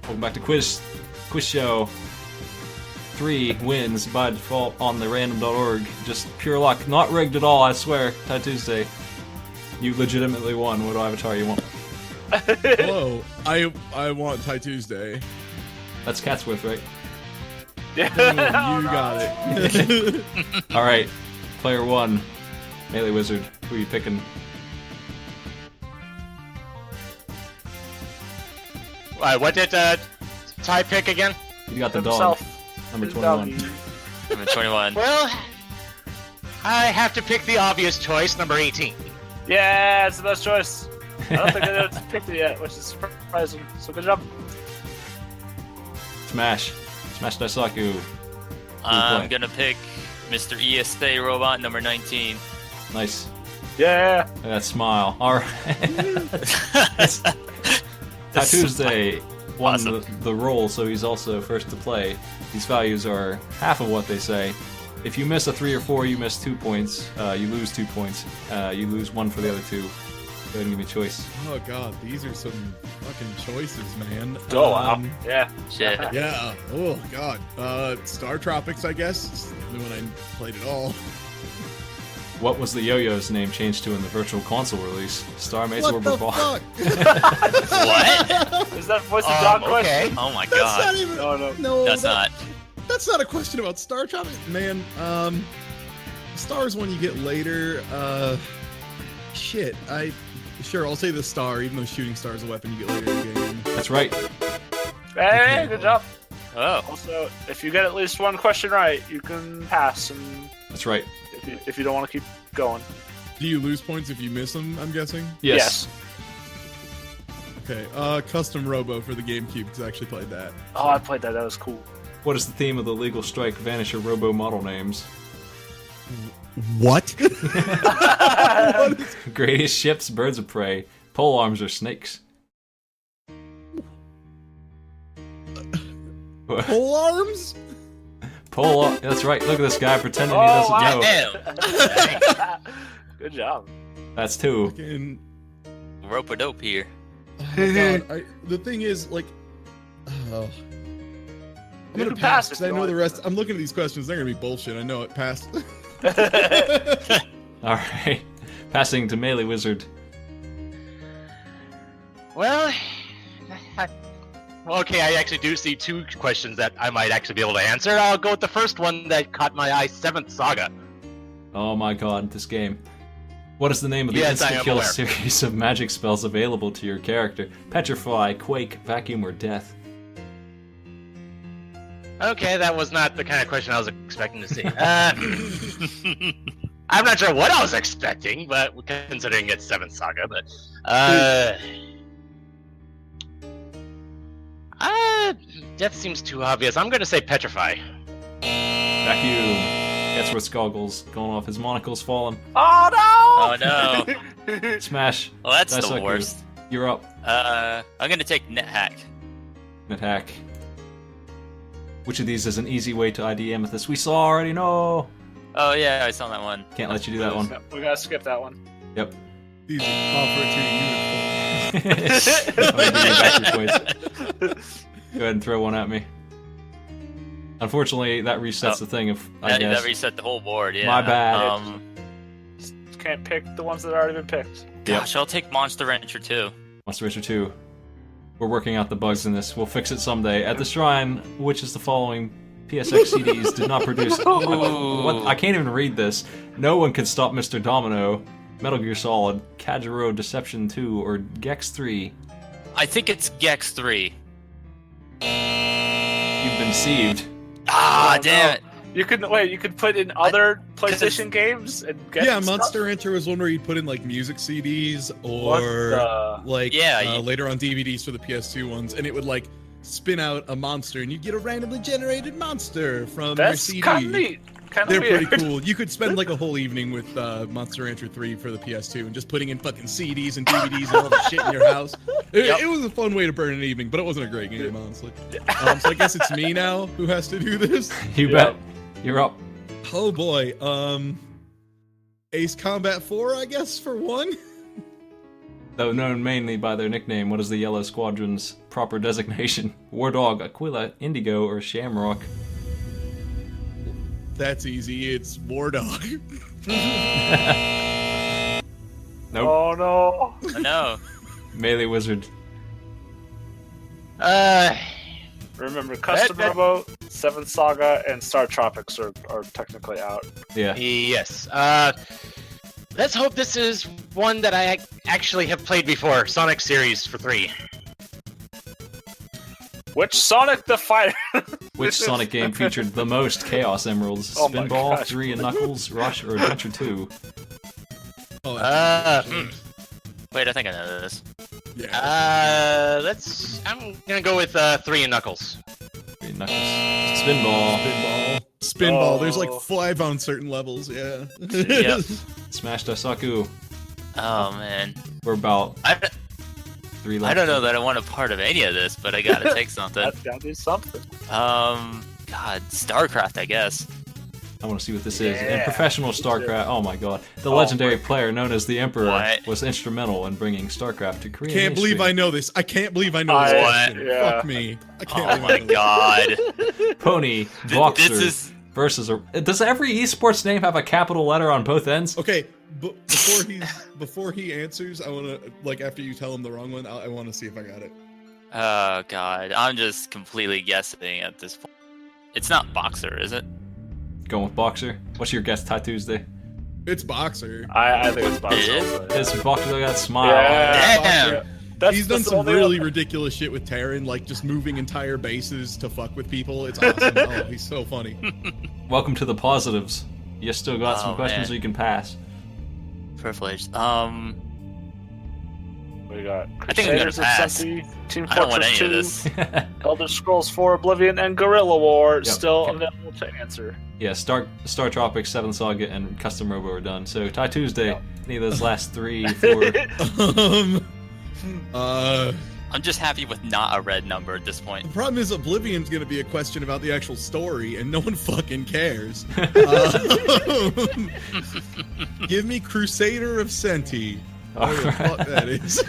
Welcome back to Quiz Show. 3 wins by default on the random.org. Just pure luck. Not rigged at all, I swear. TieTuesday. You legitimately won. What avatar you want? Hello. I want TieTuesday. That's Catsworth, right? Yeah. You got it. Alright. Player 1. MeleeWizard. Who are you picking? What did Ty pick again? You got the dog. Himself. Number His 21. doggy. Number 21. Well, I have to pick the obvious choice, number 18. Yeah, it's the best choice. I don't think I've picked it yet, which is surprising. So good job. SmashDaisaku. I'm gonna pick Mr. ESA Robot, number 19. Nice. Yeah. Look at that smile. Alright. TieTuesday won awesome. the role, so he's also first to play. These values are half of what they say. If you miss a 3 or 4, you miss 2 points. You lose 2 points. You lose 1 for the other 2. Go ahead and give me a choice. Oh god, these are some fucking choices, man. Oh, wow. Yeah. Shit. Yeah. Oh god. Star Tropics, I guess. It's the only one I played at all. What was the yo-yo's name changed to in the Virtual Console release? Star Mates What or the Ball? fuck? What? Is that voice of dog question? Okay. Oh my That's god. not even. No. That's not. That's not a question about Star Tropics, man. Star's one you get later. Shit. Sure, I'll say the star, even though shooting star is a weapon you get later in the game. That's right. Hey, good job. Oh. Also, if you get at least one question right, you can pass, and That's right. if you don't want to keep going. Do you lose points if you miss them, I'm guessing? Yes. Okay, Custom Robo for the GameCube, because I actually played that. Oh, I played that. That was cool. What is the theme of the legal strike Vanisher Robo model names? What? Greatest ships, birds of prey. Pole arms or snakes? Pole arms? That's right. Look at this guy pretending he doesn't wow. know. Damn. Good job. That's 2. Fucking... Rope a dope here. Oh my god, the thing is, like... I'm You gonna can pass, pass if because I you know want. the rest... I'm looking at these questions, they're gonna be bullshit, I know it passed. Alright. Passing to MeleeWizard. Well, okay, I actually do see 2 questions that I might actually be able to answer. I'll go with the first one that caught my eye, 7th Saga. Oh my god, this game. What is the name of the Yes, I am instant-kill aware. series of magic spells available to your character? Petrify, Quake, Vacuum, or Death? Okay, that was not the kind of question I was expecting to see. I'm not sure what I was expecting, but considering it's 7th Saga, but... Death seems too obvious. I'm gonna say Petrify. Vacuum. Catsworth's goggles going off. His monocle's fallen. Oh Oh no! Smash. Well, that's the Daisaku. worst. You're up. I'm gonna take NetHack. Attack. Which of these is an easy way to ID Amethyst? We saw already. No. Oh yeah, I saw that one. Can't let you do that one. We gotta skip that one. Yep. Easy. Offer it to you. I'm gonna give you back your points. Go ahead and throw one at me. Unfortunately, that resets the thing. If I That guess. reset the whole board. Yeah. My bad. Can't pick the ones that have already been picked. Gosh, I'll take Monster Rancher too. Monster Rancher 2. We're working out the bugs in this. We'll fix it someday. At the Shrine, which is the following PSX CDs, did not produce. What? I can't even read this. No one could stop Mr. Domino, Metal Gear Solid, Kajiro Deception 2, or Gex 3. I think it's Gex 3. You've been deceived. Ah, Oh, damn no. it. You could put in other PlayStation games and get Yeah, stuff? Monster Rancher was one where you put in like music CDs What or the- like Yeah, later on DVDs for the PS2 ones, and it would like spin out a monster, and you'd get a randomly generated monster from That's your CD. kind of neat. Kind They're of weird. pretty cool. You could spend like a whole evening with Monster Rancher 3 for the PS2 and just putting in fucking CDs and DVDs and all the shit in your house. It was a fun way to burn an evening, but it wasn't a great game, honestly. So I guess it's me now who has to do this. You bet. You're up. Oh boy. Ace Combat 4, I guess, for one. Though known mainly by their nickname, what is the Yellow Squadron's proper designation? War Dog, Aquila, Indigo, or Shamrock? That's easy. It's War Dog. Nope. Oh no. No. MeleeWizard. Remember, Customer Boat, Seventh Saga, and Star Tropics are technically out. Yeah. Yes. Let's hope this is one that I actually have played before. Sonic series for 3. Which Sonic the Fighter? Which Sonic game featured the most Chaos Emeralds? Oh my Spinball, gosh. 3 and Knuckles, Rush, or Adventure 2? Oh, that's a good question. Wait, I think I know this. Yeah. I'm gonna go with 3 and Knuckles. 3 and Knuckles. Spinball. Spinball. There's like Oh. 5 on certain levels. Yeah. Yep. SmashDaisaku. Oh man. We're about I 3 left. don't know that I want a part of any of this, but I gotta take something. That's gotta be something. God, StarCraft, I guess. I want to see what this is. In Yeah. professional StarCraft, oh my god. The Oh legendary my player known as the Emperor What? was instrumental in bringing StarCraft to Korean Can't believe I history. know this. I can't believe I know this. I- question. yeah. Fuck me. I can't Oh believe I my know this. god. Pony, This Boxer is versus a... Does every esports name have a capital letter on both ends? Okay, before he answers, I want to, like, after you tell him the wrong one, I want to see if I got it. Oh god. I'm just completely guessing at this point. It's not Boxer, is it? Going with Boxer. What's your guess, TieTuesday? It's Boxer. I think it's Boxer. This Boxer got that smile. Yeah. Damn. That's He's done the some only really one- ridiculous shit with Terran, like just moving entire bases to fuck with people. It's awesome. Oh, he's so funny. Welcome to the positives. You still got Oh, some questions man. so you can pass. Privileged. We got I think I'm gonna Crusaders of pass. Sensi, Team I don't want Fortress any 2, of this. Elder Scrolls 4 Oblivion, and Guerrilla War Yep. still Okay. available to answer. Yeah, Star Tropics, 7th Saga, and Custom Robo are done. So TieTuesday, any of those last 3, 4... I'm just happy with not a red number at this point. The problem is Oblivion's gonna be a question about the actual story, and no one fucking cares. Give me Crusader of Senti. Whatever the fuck that is.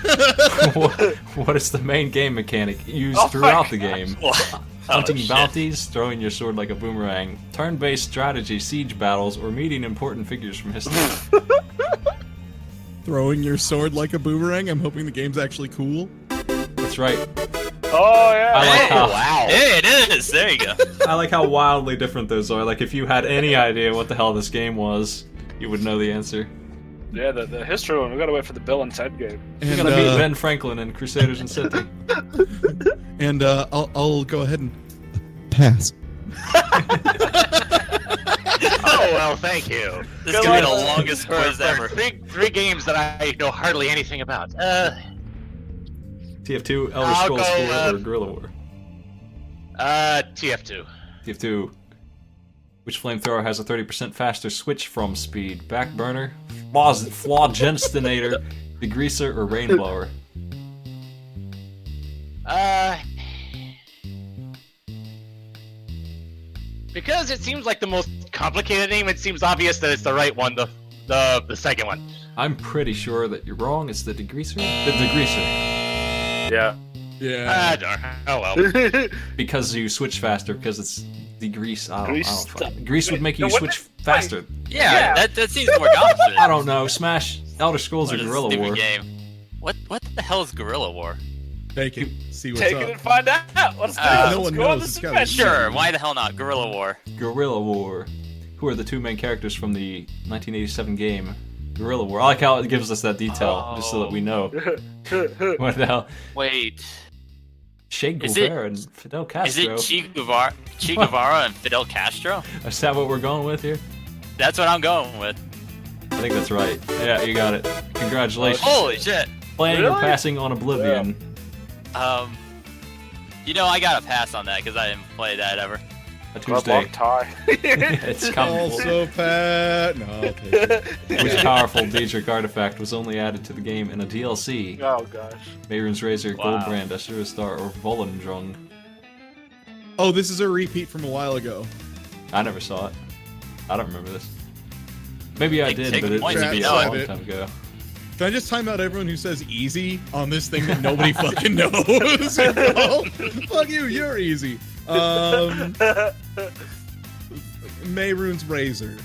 what is the main game mechanic used Oh my throughout the game? Oh, Hunting shit. bounties, throwing your sword like a boomerang, turn-based strategy, siege battles, or meeting important figures from history. Throwing your sword like a boomerang. I'm hoping the game's actually cool. That's right. Oh yeah. I like how Wow. Hey, it is. There you go. I like how wildly different those are. Like if you had any idea what the hell this game was, you would know the answer. Yeah, the history one. We gotta wait for the Bill and Ted game. You're And, gonna meet Ben Franklin in Crusaders and City. and I'll go ahead and pass. Oh well, thank you. This is gonna be the longest quiz For ever. three games that I know hardly anything about. TF2, Elder I'll Scrolls go, 4, or Guerrilla War. TF2. TF2. Which flamethrower has a 30% faster switch from speed? Backburner, Floggenstinator, Degreaser, or Rainblower? Because it seems like the most complicated name, it seems obvious that it's the right one, the second one. I'm pretty sure that you're wrong. It's the Degreaser? The Degreaser. Yeah. Yeah. Darn. Oh well. Because you switch faster, because it's degrease. I don't Grease fucking- Grease would make you No, what switch the- faster. Yeah, that seems more complicated. I don't know. Smash, Elder Scrolls, or What a Guerrilla stupid War. game. What the hell is Guerrilla War? Take it. See what's Take up. it and find out. Let's do No it. one Let's go on knows. this It's gotta be adventure. Sure, why the hell not? Guerrilla War. Guerrilla War. Who are the two main characters from the 1987 game Guerrilla War? I like how it gives us that detail, just so that we know. What the hell? Wait, Che Is it- Guevara and Fidel is Castro. it Che Guevara and Fidel Castro? Is that what we're going with here? That's what I'm going with. I think that's right. Yeah, you got it. Congratulations. Holy shit. Playing or Really? passing on Oblivion. You know, I gotta pass on that because I didn't play that ever. A Glove Tuesday. lock tie. It's coming. Also, Pat. No, I'll take it. Which powerful Daedric artifact was only added to the game in a DLC? Oh gosh. Mehrunes Razor, Wow. Goldbrand, Ashura Star, or Volendrung? Oh, this is a repeat from a while ago. I never saw it. I don't remember this. Maybe I Take- did, take but the it points was if a you long know it. time ago. Can I just time out everyone who says easy on this thing that nobody fucking knows? Oh, fuck you, you're easy. Mayrune's razor.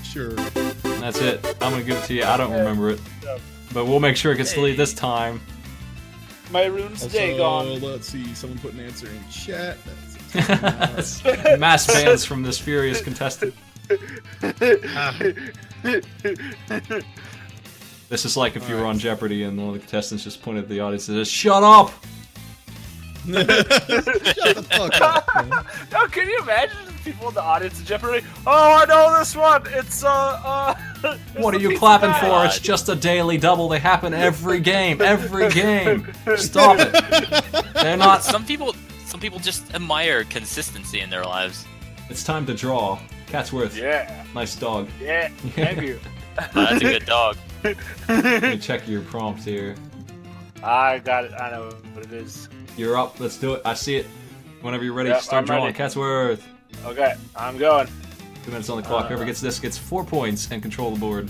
Sure. That's it. I'm gonna give it to you. I don't remember it. But we'll make sure it gets deleted this time. My rune's Also, day gone. let's see, someone put an answer in chat. That's Mass bans from this furious contestant. This is like if you were on Jeopardy and one of the contestants just pointed at the audience and says, "Shut up!" Shut the fuck up. Man. No, can you imagine the people in the audience of Jeopardy? Oh, I know this one. It's What are you clapping for? It's just a daily double. They happen every game. Every game. Stop it. They're not. Some people just admire consistency in their lives. It's time to draw. Catsworth. Yeah. Nice dog. Yeah. Thank you. That's a good dog. Let me check your prompt here. I got it. I know what it is. You're up. Let's do it. I see it. Whenever you're ready, Yep, start I'm drawing. ready. Catsworth. Okay, I'm going. 2 minutes on the clock. Whoever gets this gets 4 points and control the board.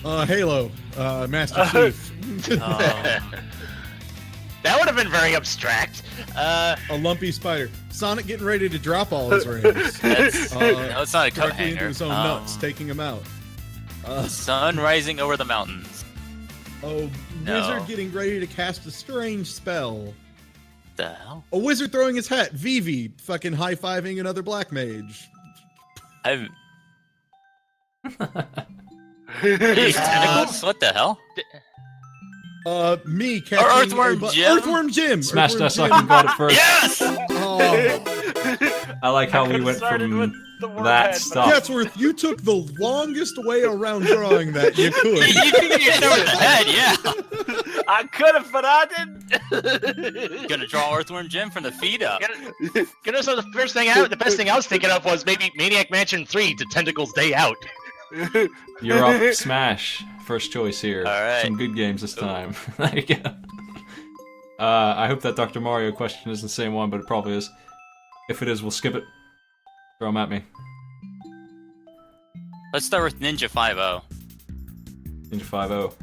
Halo, Master Chief. That would have been very abstract. A lumpy spider. Sonic getting ready to drop all his rings. That's, no, it's not a coat Directly into hanger. his own nuts, taking him out. Sun rising over the mountains. Oh, No. wizard getting ready to cast a strange spell. The hell? A wizard throwing his hat. Vivi fucking high-fiving another black mage. I've. These tentacles? What the hell? Me catching Earthworm Jim? Earthworm Jim. SmashDaisaku got it first. Yes! Oh, I like how we went Started from with the word that head, but- stuff. Catsworth, you took the longest way around drawing that you could. You can get over the head, yeah. I could have, but I didn't. Gonna draw Earthworm Jim from the feet up. So the best thing I was thinking of was maybe Maniac Mansion 3 to Tentacles Day Out. You're up, Smash. First choice here. All right. Some good games this time. There you go. I hope that Dr. Mario question is the same one, but it probably is. If it is, we'll skip it. Throw them at me. Let's start with Ninja 5-0. Ninja 5-0.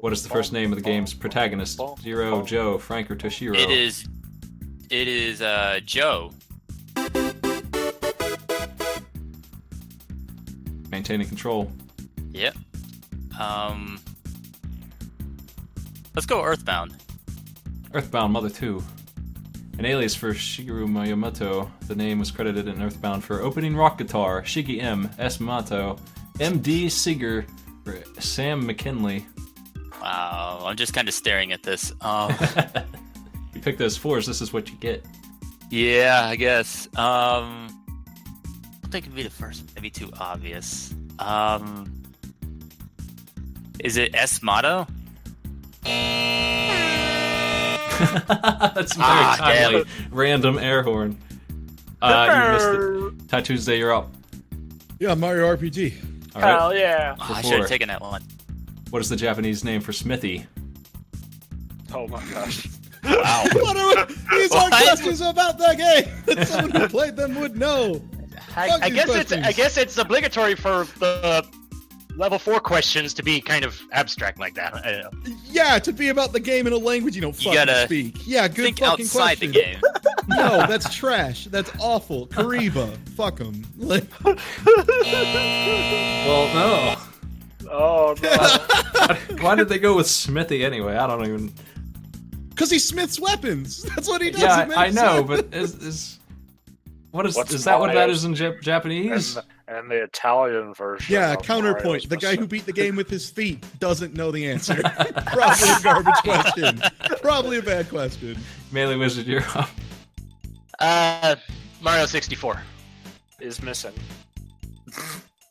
What is the first name of the game's protagonist? Zero, Joe, Frank, or Toshiro? It is Joe. Maintaining control. Yep. Let's go Earthbound. Earthbound Mother 2. An alias for Shigeru Miyamoto, the name was credited in Earthbound for opening rock guitar, Shigi M, S. Mato, M.D. Seeger, or Sam McKinley. Wow, I'm just kind of staring at this. You pick those fours, this is what you get. Yeah, I guess. I think it'd be the first. It'd be too obvious. Is it S. Motto? That's very timely. Random air horn. You missed it. TieTuesday, you're up. Yeah, Mario RPG. All right. Hell yeah. Oh, I four. should have taken that one. What is the Japanese name for Smithy? Oh my gosh. Wow. These are What? questions about the game that someone who played them would know. Fuck I these guess questions. it's obligatory for the level 4 questions to be kind of abstract like that. I don't know. Yeah, to be about the game in a language you don't fucking gotta speak. Yeah, good Think fucking outside question. the game. No, that's trash. That's awful. Kariba. Fuck them. Well, no. Oh no. Why did they go with Smithy anyway? I don't even. Because he smiths weapons. That's what he does. Yeah, He makes I know, weapons. but is what is What's that? What that Mario's- is in Japanese? And the Italian version. Yeah, of counterpoint. Mario's The guy who beat the game with his feet doesn't know the answer. Probably a garbage question. Probably a bad question. MeleeWizard, you're up. Mario 64. is missing.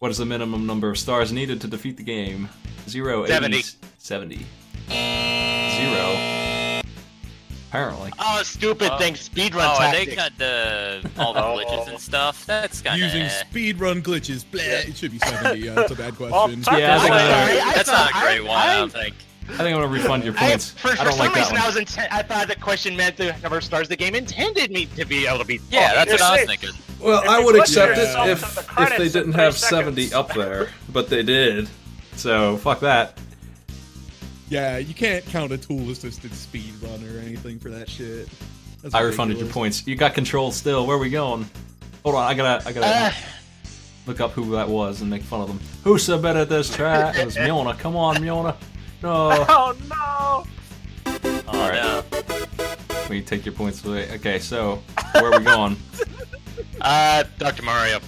What is the minimum number of stars needed to defeat the game? 0, 70. 70. 0. Apparently. Oh, stupid thing. Speedrun Oh, and they tactics. got all the glitches and stuff. That's kind of Using speedrun glitches. Blah. It should be 70. That's a bad question. Well, Yeah, I think technically- so. That's not a great one, I don't think. I think I'm gonna refund your points. For I don't some like that reason, one. I thought the question meant the number of stars the game intended me to be able to be. Yeah, that's what I was see. thinking. Well, If I you would put accept it yourself if to the if credits they in didn't 30 have seconds. 70 up there, but they did. So fuck that. Yeah, you can't count a tool-assisted speed run or anything for that shit. That's I refunded your ridiculous. points. You got control still. Where are we going? Hold on, I gotta look up who that was and make fun of them. Who submitted this track? It was Miona. Come on, Miona. No. Oh no! Oh no. We take your points away. Okay, so where are we going? Dr. Mario.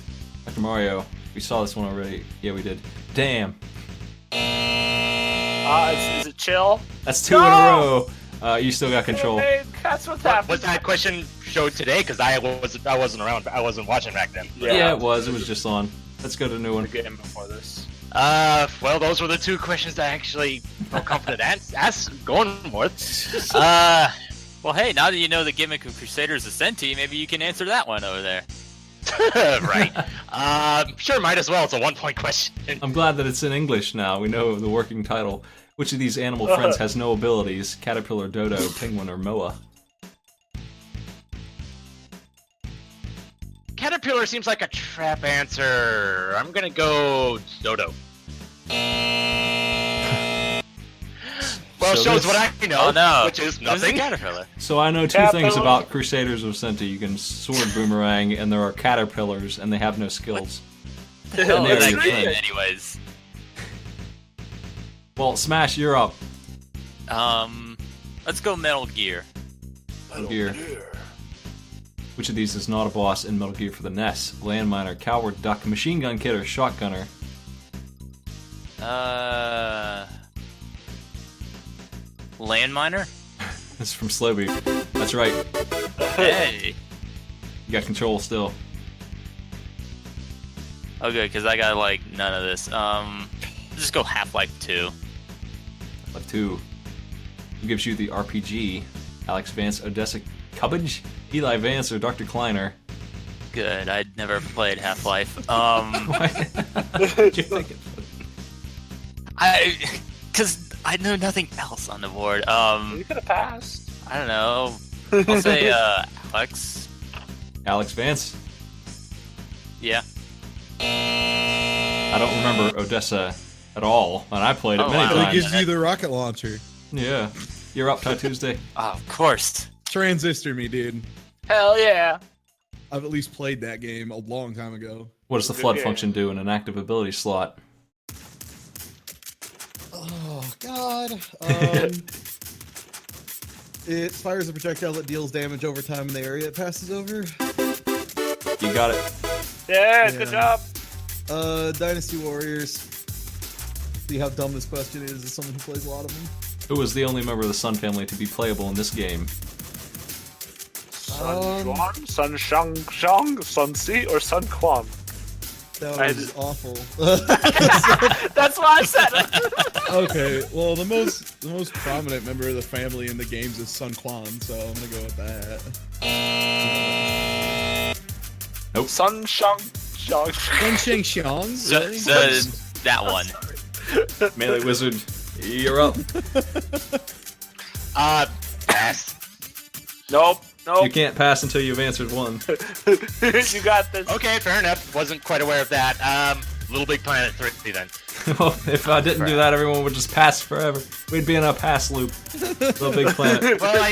Dr. Mario. We saw this one already. Yeah, we did. Damn. Is it chill? That's 2 in a row. You still got control. Hey, that's what's Was happening. that question showed today? Because I wasn't around. I wasn't watching back then. Yeah, it was. It was just on. Let's go to a new one. The game before this. Well, those were the 2 questions I actually felt confident going with. Well, hey, now that you know the gimmick of Crusaders Ascenti, maybe you can answer that one over there. Right. Sure, might as well. It's a 1-point question. I'm glad that it's in English now. We know the working title. Which of these animal friends has no abilities? Caterpillar, Dodo, Penguin, or Moa? Caterpillar seems like a trap answer. I'm gonna go Dodo. Well, So shows this- what I know, Oh no. which is Who's the nothing. caterpillar? So I know 2 Caterpillar. things about Crusaders of Senti. You can sword boomerang, and there are caterpillars, and they have no skills. The hell There is that you game, go. anyways? Well, Smash, you're up. Let's go Metal Gear. Metal Gear. Which of these is not a boss in Metal Gear for the NES? Landminer, Coward, Duck, Machine Gun Kid, or Shotgunner? Landminer? This is from Slowbeep. That's right. Hey. You got control still. Oh, good, because I got, like, none of this. Just go Half-Life 2. Left 2. Who gives you the RPG? Alex Vance, Odessa Cubbage, Eli Vance, or Dr. Kleiner? Good, I'd never played Half-Life. What did you think? Because I know nothing else on the board. You could have passed. I don't know. I'll say, Alex. Alex Vance? Yeah. I don't remember Odessa at all, and I played it Oh, many wow. So it times. gives you the rocket launcher. Yeah. You're up, TieTuesday. Oh, of course. Transistor me, dude. Hell yeah! I've at least played that game a long time ago. What does the flood function do in an active ability slot? Oh God. It fires a projectile that deals damage over time in the area it passes over. You got it. Yeah, good Yeah. job. Dynasty Warriors. See how dumb this question is as someone who plays a lot of them. Who was the only member of the Sun family to be playable in this game? Sun Juan, Sun Shang, Sun Si, or Sun Quan? That I was did- awful. That's why I said it. Okay, well the most prominent member of the family in the games is Sun Quan, so I'm gonna go with that. Sun Shang. Sun Shang Xiang? So, Really? that one. MeleeWizard, you're up. Pass. Nope. You can't pass until you've answered one. You got this. Okay, fair enough. Wasn't quite aware of that. Little Big Planet 3 then. Well, if I didn't do that, everyone would just pass forever. We'd be in a pass loop. The Big Planet. Well, I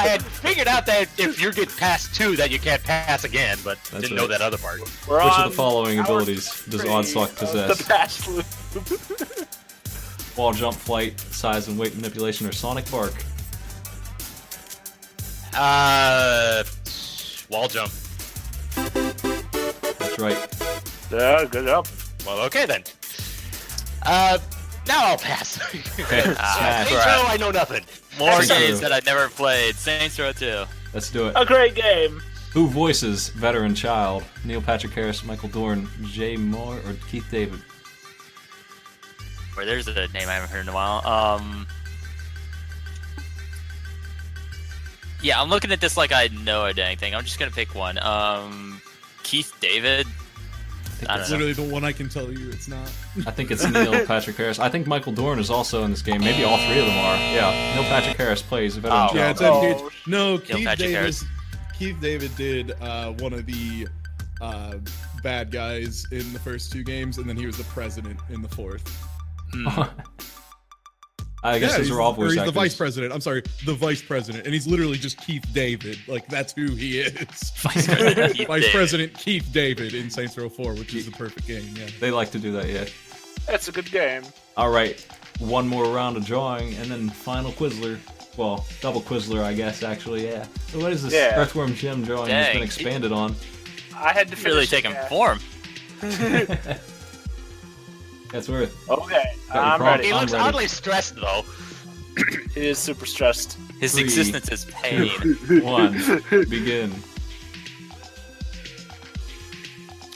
had figured out that if you get past 2, that you can't pass again, but That's didn't know right. that other part. We're Which on of the following hour abilities does 3 Oddsock of possess? The pass loop. Wall jump, flight, size and weight manipulation, or sonic bark? Wall jump. That's right. Yeah, good job. Well, okay then. Now I'll pass. Okay, Smash. Saints Row, I know nothing. More Saints Row. games that I never played. Saints Row 2. Let's do it. A great game. Who voices Veteran Child? Neil Patrick Harris, Michael Dorn, Jay Moore, or Keith David? Where there's a name I haven't heard in a while. Yeah, I'm looking at this like I know anything. I'm just gonna pick one. Keith David. I I It's don't know. literally the one I can tell you it's not. I think it's Neil Patrick Harris. I think Michael Dorn is also in this game. Maybe all three of them are. Yeah, Neil Patrick Harris plays a veteran Oh. Yeah, child. it's Oh. no, Patrick Harris. Keith David did one of the bad guys in the first 2 games, and then he was the president in the 4th. I guess those he's, are all or voice he's actors. the vice president. I'm sorry, the vice president, and he's literally just Keith David. Like that's who he is. Vice President Keith Vice David. President Keith David in Saints Row 4, which is the perfect game. Yeah. They like to do that, yeah. It's a good game. All right, one more round of drawing, and then final Quizzler. Well, double Quizzler, I guess, actually, yeah. So what is this Yeah. Earthworm Jim drawing that's Dang. been expanded on? I had to Really finish taking it. form. Catsworth. Okay, Got your I'm prompt. ready. He I'm looks ready. oddly stressed though. He is super stressed. His 3, existence is pain. 1, begin.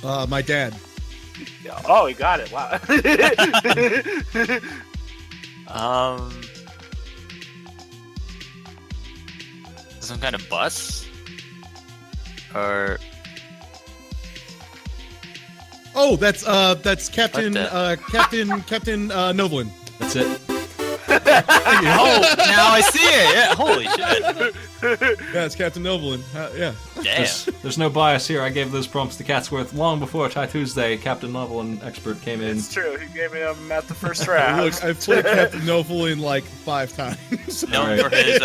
My dad. Oh, he got it. Wow. Some kind of bus? Or Oh, that's Captain What Captain Novelin. That's it. oh, now I see it. Yeah, holy shit. Yeah, it's Captain Novelin. Yeah. Damn. There's no bias here. I gave those prompts to Catsworth long before TieTuesday. Captain Novel and expert came in. It's true. He gave me them at the first round. Look, I've played Captain Novelin like 5 times. Known Alright. for his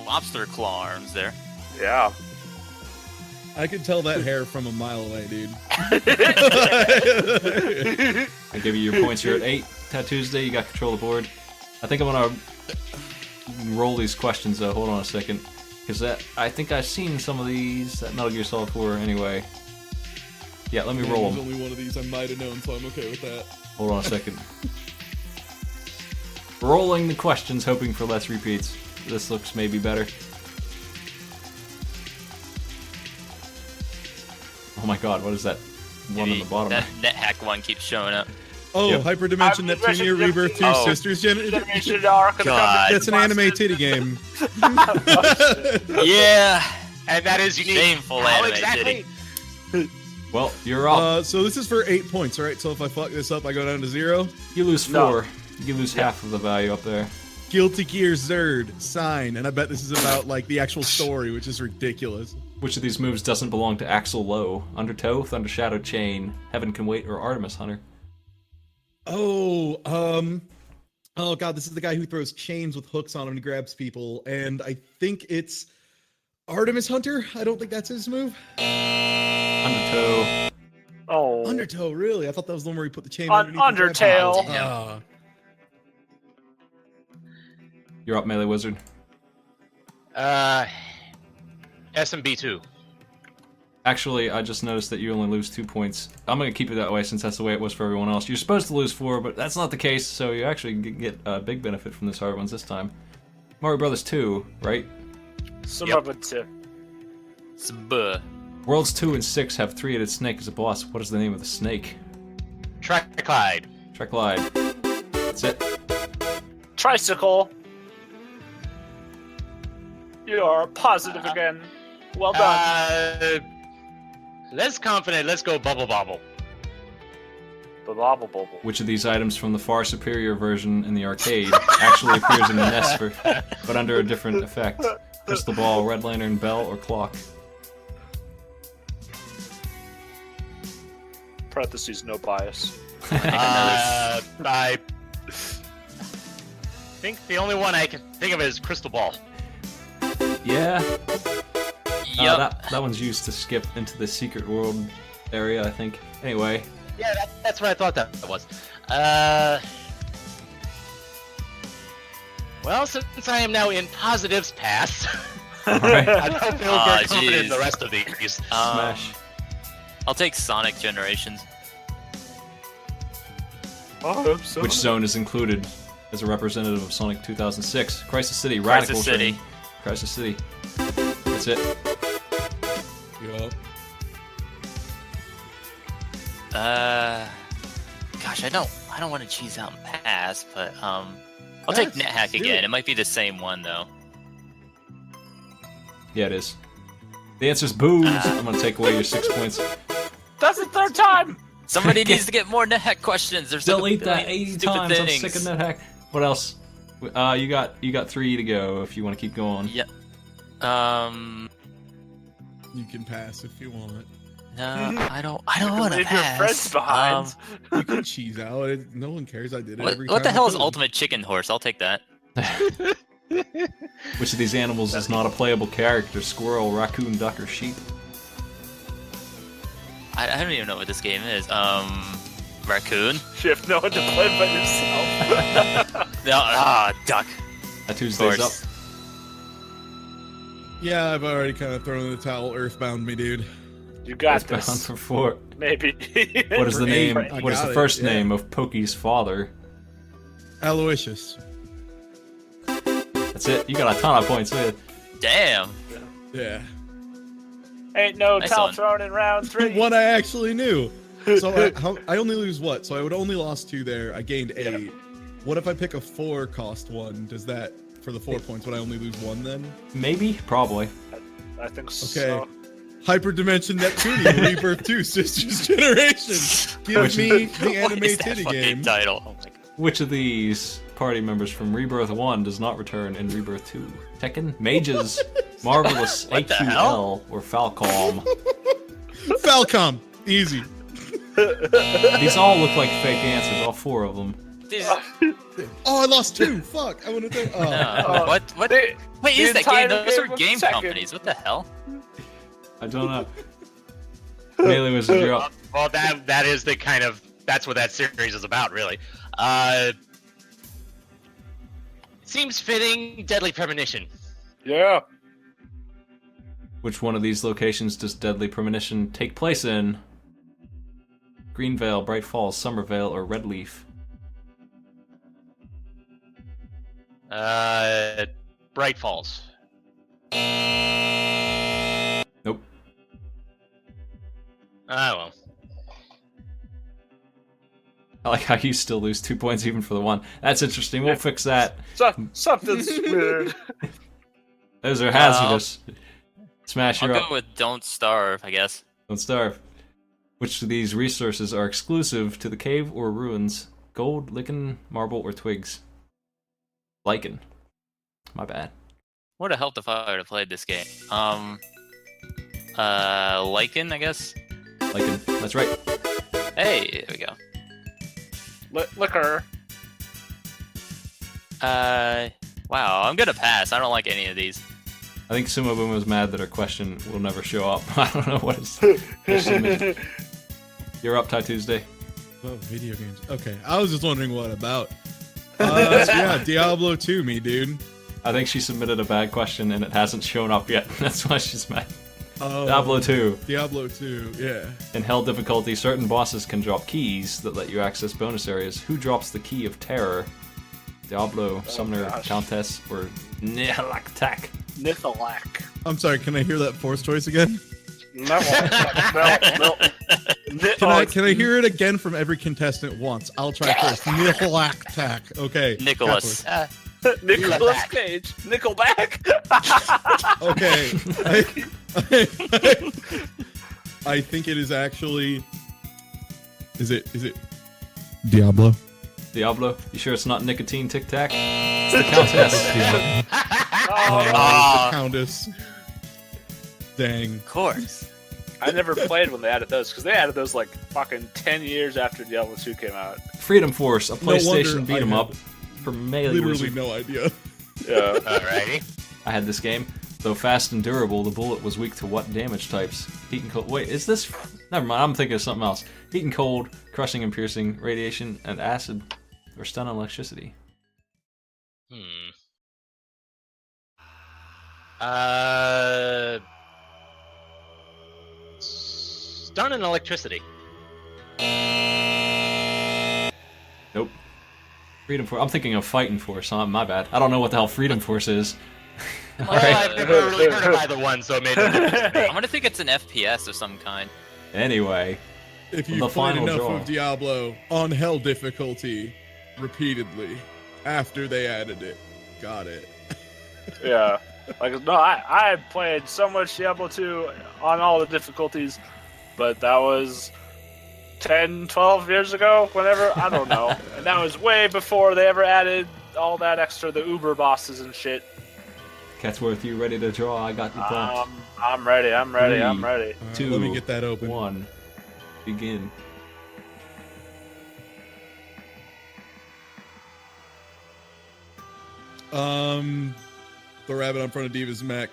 lobster claw arms there. Yeah. I could tell that hair from a mile away, dude. I give you your points here at 8. TieTuesday, you got control of the board. I think I'm gonna roll these questions though. Hold on a second, because I think I've seen some of these at Metal Gear Solid 4 anyway. Yeah, let me roll There's them. only one of these I might have known, so I'm okay with that. Hold on a second. Rolling the questions, hoping for less repeats. This looks maybe better. Oh my god, what is that one on the bottom? That NetHack one keeps showing up. Oh, Yep. Hyperdimension I've Neptunia mentioned Rebirth 2 Oh. Sisters Generation Arc of the God. That's an anime titty game. Yeah. And that is unique. Shameful How anime exactly? titty. Well, you're up. So this is for 8 points, right? So if I fuck this up, I go down to 0. You lose 4. No. You lose half of the value up there. Guilty Gear Zerd, sign, and I bet this is about like the actual story, which is ridiculous. Which of these moves doesn't belong to Axel Lowe? Undertow, Thunder Shadow Chain, Heaven Can Wait, or Artemis Hunter? Oh, oh god, this is the guy who throws chains with hooks on him and grabs people, and I think it's Artemis Hunter. I don't think that's his move. Undertow. Oh. Undertow, really? I thought that was the one where he put the chain Un- underneath the grab. Undertale. Ah. You're up, MeleeWizard. SMB2. Actually, I just noticed that you only lose 2 points. I'm going to keep it that way since that's the way it was for everyone else. You're supposed to lose 4, but that's not the case, so you actually get a big benefit from this hard ones this time. Mario Brothers 2, right? Some Yep. of it too. Sbuh. Worlds 2 and 6 have 3-headed snake as a boss. What is the name of the snake? Trackclyde. Trecklide. That's it. Tricycle. You are positive again. Well done. Less confident. Let's go Bubble Bobble. Bobble bobble. Which of these items from the far superior version in the arcade actually appears in the NES, but under a different effect? Crystal ball, red lantern, bell, or clock? Parentheses, no bias. I think the only one I can think of is Crystal Ball. Yeah. Yup. That one's used to skip into the secret world area, I think. Anyway, Yeah, that's what I thought that was. Well, since I am now in positives pass, alright. I don't feel Aw, very confident in the jeez. rest of these. Smash. I'll take Sonic Generations. Oh, so. Which zone is included as a representative of Sonic 2006? Crisis City, Radical Crisis City. Train. Crisis City. That's it. Yup. Gosh, I don't want to cheese out and pass, but I'll take Pass, NetHack do again. it. It might be the same one though. Yeah, it is. The answer's booze. I'm gonna take away your 6 points. That's the third time. Somebody needs to get more NetHack questions. There's Delete that 80 stupid times. things. I'm sick of NetHack. What else? You got 3 to go if you want to keep going. Yeah. You can pass if you want. No, I don't want to Leave your pass. friends behind. You can cheese out. No one cares. I did it every time. What the hell I is could. Ultimate Chicken Horse? I'll take that. Which of these animals is not a playable character? Squirrel, raccoon, duck, or sheep? I don't even know what this game is. Raccoon? You have no one to play but yourself. No, duck. Tuesday's up. Yeah, I've already kind of thrown in the towel. Earthbound me, dude. You got It's bound this. for 4. Maybe. What is the name? I What is got the it, first yeah. name of Pokey's father? Aloysius. That's it. You got a ton of points. Look at it. Damn. Yeah. Ain't no Nice towel one. thrown in round 3. One I actually knew. So I only lose what? So I would only lost 2 there. I gained 8. What if I pick a 4 cost one? Does that, for the 4 points, would I only lose 1 then? Maybe, probably. I think Okay. so. Hyperdimension Neptunian Rebirth 2 Sisters Generation. Give Which- me the What anime is that titty fucking game. title? Oh my God. Which of these party members from Rebirth 1 does not return in Rebirth 2? Tekken, Mages, Marvelous, What the AQL, hell? or Falcom? Falcom. Easy. These all look like fake answers, all 4 of them. These- Oh, I lost 2. Fuck. I would have done. Oh. what? The- Wait, the is that game? entire Those game are was game Tekken. companies. What the hell? I don't know. MeleeWizard, you're up. Well, that is the kind of that's what that series is about, really. Seems fitting. Deadly Premonition. Yeah. Which one of these locations does Deadly Premonition take place in? Greenvale, Bright Falls, Somervale, or Redleaf? Bright Falls. Nope. Well. I like how you still lose 2 points even for the 1. That's interesting. We'll fix that. Something's weird. Those are hazardous. Smash, I'll you're go up. with Don't Starve, I guess. Don't starve. Which of these resources are exclusive to the cave or ruins? Gold, lichen, marble, or twigs? Lichen. My bad. Would have helped if I would have played this game. Lycan, I guess. Lichen. That's right. Hey, there we go. Liquor. Wow, I'm gonna pass. I don't like any of these. I think Sumoboom was mad that her question will never show up. I don't know what is. You're up, TieTuesday. Oh, video games. Okay, I was just wondering what about. Yeah, Diablo 2, me, dude. I think she submitted a bad question and it hasn't shown up yet. That's why she's mad. Oh, Diablo 2. Diablo 2, yeah. In Hell difficulty, certain bosses can drop keys that let you access bonus areas. Who drops the key of terror? Diablo, Summoner, gosh. Countess, or Nihilaktak? Nithalak. I'm sorry, can I hear that force choice again? No. Can I hear it again from every contestant once? I'll try first. Nihilaktak. Okay. Nicholas. Nicholas Cage. Nickelback. Okay. I think it is actually. Is it Diablo? Diablo? You sure it's not Nicotine Tic Tac? It's the Countess. The Countess. Dang. Of course. I never played when they added those because they added those like fucking 10 years after Diablo 2 came out. Freedom Force, a No wonder PlayStation beat 'em I up for Literally MeleeWizard. no idea. Yeah. Alrighty. I had this game. Though fast and durable, the bullet was weak to what damage types? Heat and cold. Wait, is this? Never mind. I'm thinking of something else. Heat and cold, crushing and piercing, radiation and acid, or stun and electricity. Stun and electricity. Nope. Freedom Force. I'm thinking of Fighting Force. Huh? My bad. I don't know what the hell Freedom Force is. Well, Alright. I've never really heard of either one, so it made no difference to me. I'm gonna think it's an FPS of some kind. Anyway, If The you played final enough draw. of Diablo on hell difficulty repeatedly after they added it, got it. Yeah. Like, no, I played so much Diablo 2 on all the difficulties. but that was 10, 12 years ago, whenever, I don't know. And that was way before they ever added all that extra, the Uber bosses and shit. Catsworth, you ready to draw? I got you pumped. I'm ready, I'm ready, 3, I'm ready. All right, 2, let me get that open. 1, begin. The rabbit on front of Diva's mech.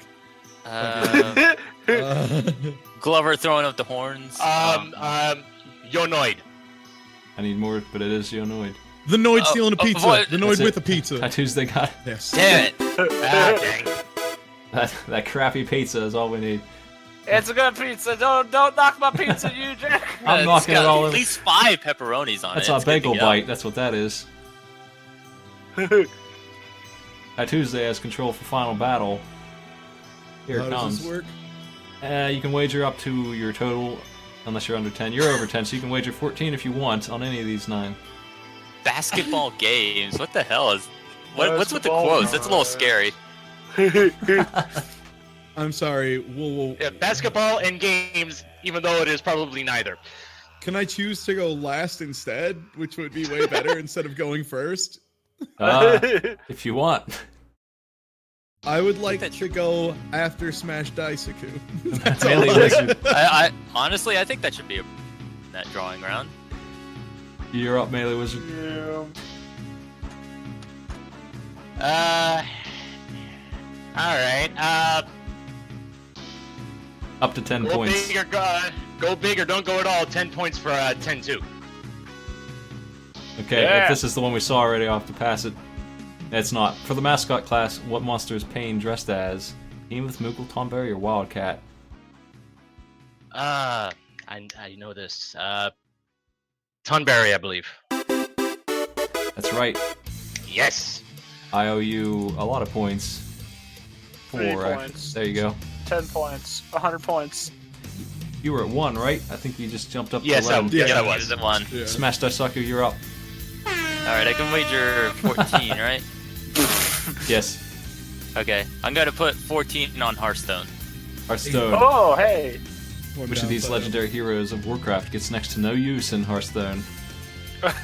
Glover throwing up the horns. Yonoid. I need more, but it is Yonoid. The Noid stealing a pizza. what? The Noid That's it. with a pizza. TieTuesday got it. Yes. Damn it! Dang. That crappy pizza is all we need. It's a good pizza. Don't knock my pizza, you jerk. I'm It's knocking it got all at in. least 5 pepperonis on That's it. a It's good to bagel go. bite. That's what that is. TieTuesday has control for final battle. Here How it does comes. this work? You can wager up to your total, unless you're under 10. You're over 10, so you can wager 14 if you want on any of these 9. Basketball games. What the hell is? What's with the Basketball quotes? That's a little scary. I'm sorry. We'll Yeah, basketball and games, even though it is probably neither. Can I choose to go last instead, which would be way better instead of going first? If you want. I would like to go after SmashDaisaku. That's all. MeleeWizard, I honestly, I think that should be that drawing round. you're up, MeleeWizard. Alright, Up to 10 go points. big or go big or don't go at all. 10 points for 10-2. Okay, Yeah. if this is the one we saw already, I'll have to pass it. It's not. For the mascot class, what monster is Payne dressed as? Hemoth, Moogle, Tomberry, or Wildcat? I know this. Tunberry, I believe. That's right. Yes. I owe you a lot of points. 3 4, points. There you go. 10 points. 100 points. You were at 1, right? I think you just jumped up Yes, to 11. yeah, I Use was. it one. Yeah. SmashDaisaku, you're up. All right, I can wager 14, right? Yes. Okay, I'm gonna put 14 on Hearthstone. Hearthstone. Oh, hey. One Which of these downside. legendary heroes of Warcraft gets next to no use in Hearthstone? Next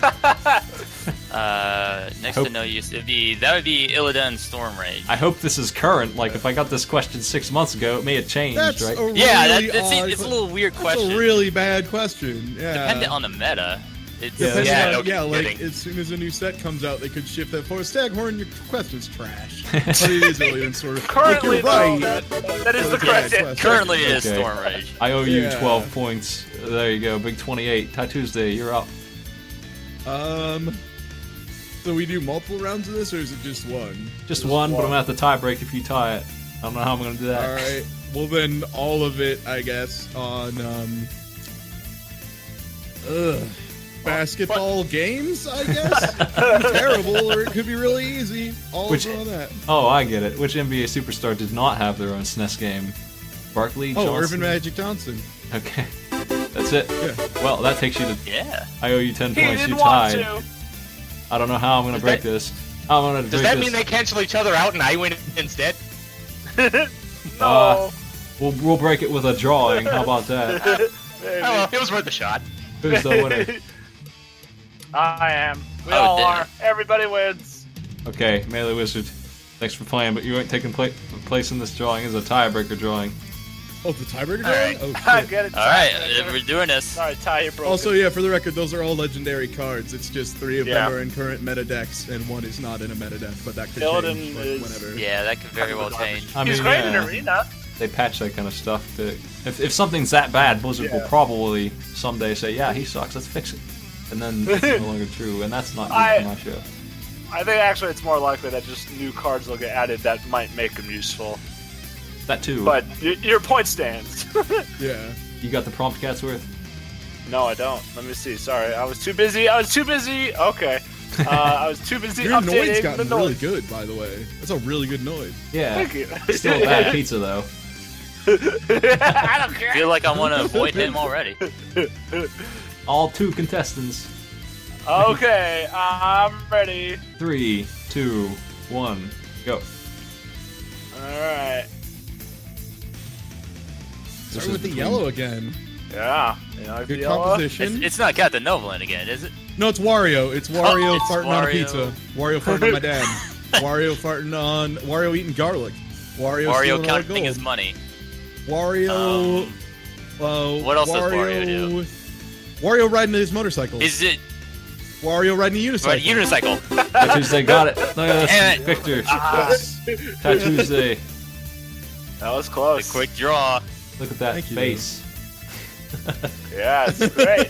Hope- to no use, that would be Illidan Stormrage. I hope this is current. Like, if I got this question 6 months ago, it may have changed, That's right? a really Yeah, it's odd a little weird That's question. a really bad question. Yeah. Dependent on the meta. It's Depending Yeah, on, no like kidding. as soon as a new set comes out, they could shift that forward. Staghorn, your question's trash. But it is really sort of. Currently, like, you're though, right. that is the Yeah, correct question. answer. currently it is Okay. Stormrage. I owe you Yeah. 12 points. There you go, big 28. TieTuesday, you're up. So we do multiple rounds of this, or is it just one? Just one, but I'm gonna have to tie break if you tie it. I don't know how I'm gonna do that. All right. Well, then all of it, I guess, on basketball games. I guess terrible, or it could be really easy. All Which- on that. Oh, I get it. Which NBA superstar did not have their own SNES game? Barkley, Oh, Johnson? Irvin Magic Johnson. Okay. That's it. Yeah. Well, that takes you to... Yeah. I owe you 10 He points. You didn't want tied. to. I don't know how I'm gonna Does break that- this. How I'm gonna Does break that this. mean they cancel each other out and I win instead? No. We'll break it with a drawing. How about that? Maybe. Oh, it was worth a shot. Who's the winner? I am. We Oh, all damn. are. Everybody wins. Okay, MeleeWizard. Thanks for playing, but you ain't taking place in this drawing as a tiebreaker drawing. Oh, the tiebreaker All right. drawing? Oh, I shit. get it. All right, we're doing this. Sorry, Ty, you broke Also, it. yeah, for the record, those are all legendary cards. It's just 3 of Yeah. them are in current meta decks, and 1 is not in a meta deck, but that could Illidan change like, is- whenever. Yeah, that could very well change. I He's mean, great in yeah, Arena. they patch that kind of stuff. If something's that bad, Blizzard will Yeah. probably someday say, "Yeah, he sucks. Let's fix it," and then it's no longer true, and that's not good I- for my show. I think actually it's more likely that just new cards will get added that might make him useful. That too. But your point stands. Yeah. You got the prompt, Catsworth? No, I don't. Let me see. Sorry, I was too busy. Okay. I was too busy Your Noid's updating the gotten really noise. good, by the way. That's a really good Noid. Yeah. Thank you. Still a bad pizza though. I don't care. I feel like I want to avoid him already. All 2 contestants. Okay, I'm ready. 3, 2, 1, go. All right. Start with the yellow again. Yeah. You know, Good Viola? composition. It's not Captain Novoland again, is it? No, it's Wario. It's Wario it's farting on a Wario. pizza. Wario farting on my dad. Wario farting on. Wario eating garlic. Wario stealing all the counting his gold. money. Wario. What else does Wario do? Wario riding his motorcycle. Is it Wario riding a unicycle. right, unicycle? TieTuesday got it. Look at Damn this, it. Victor. Ah, TieTuesday. that was The close. quick draw. Look at that Thank you. face. Yeah, it's great.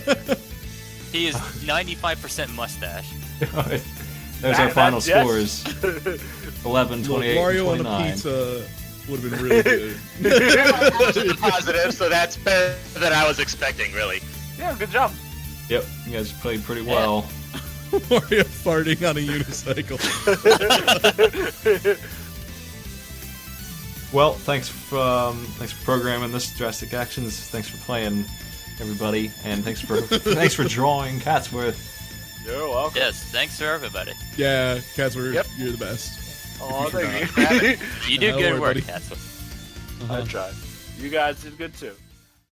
He is 95% mustache. There's our final yes. scores. 11, 28, Wario on a 29. pizza would have been really good. Positive, positive, so that's better than I was expecting, really. Yeah, good job. Yep, you guys played pretty well. Wario farting on a unicycle. Well, thanks for programming this Drastic Actions. Thanks for playing, everybody, and thanks for drawing Catsworth. You're welcome. Yes, thanks for everybody. Yeah, Catsworth, Yep. you're the best. Oh, If you thank you. You do Don't good worry, work, buddy. Catsworth. I tried. You guys did good too.